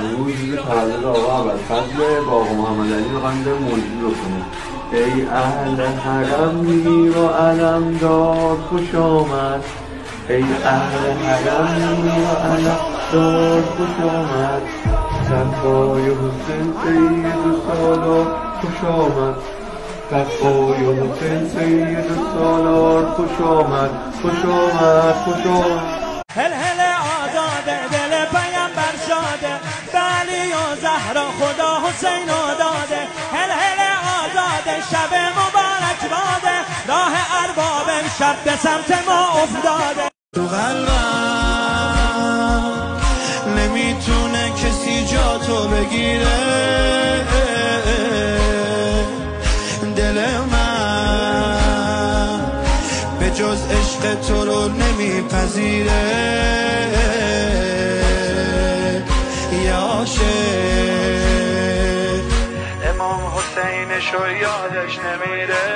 امروز تولد آقا ابوالفضل با آقا محمد علی میخوایم به موجود بکنیم. ای اهل حرم میر و علمدار خوش آمد، ای اهل حرم میر و علمدار خوش آمد، صفای حسین سید و سالار خوش آمد، صفای حسین سید و سالار خوش آمد، خوش آمد، خوش آمد. هل هل آزاده دل پیامبر شاده، علی و زهرا خدا حسین داده. هل هل آزاده شب مبارک باده، راه ارباب امشب به سمت ما افتاده. تو قلبم نمیتونه کسی جا تو بگیره، دل من به جز عشق تو رو نمیپذیره. یا عاشق امام حسینشو یادش نمیره.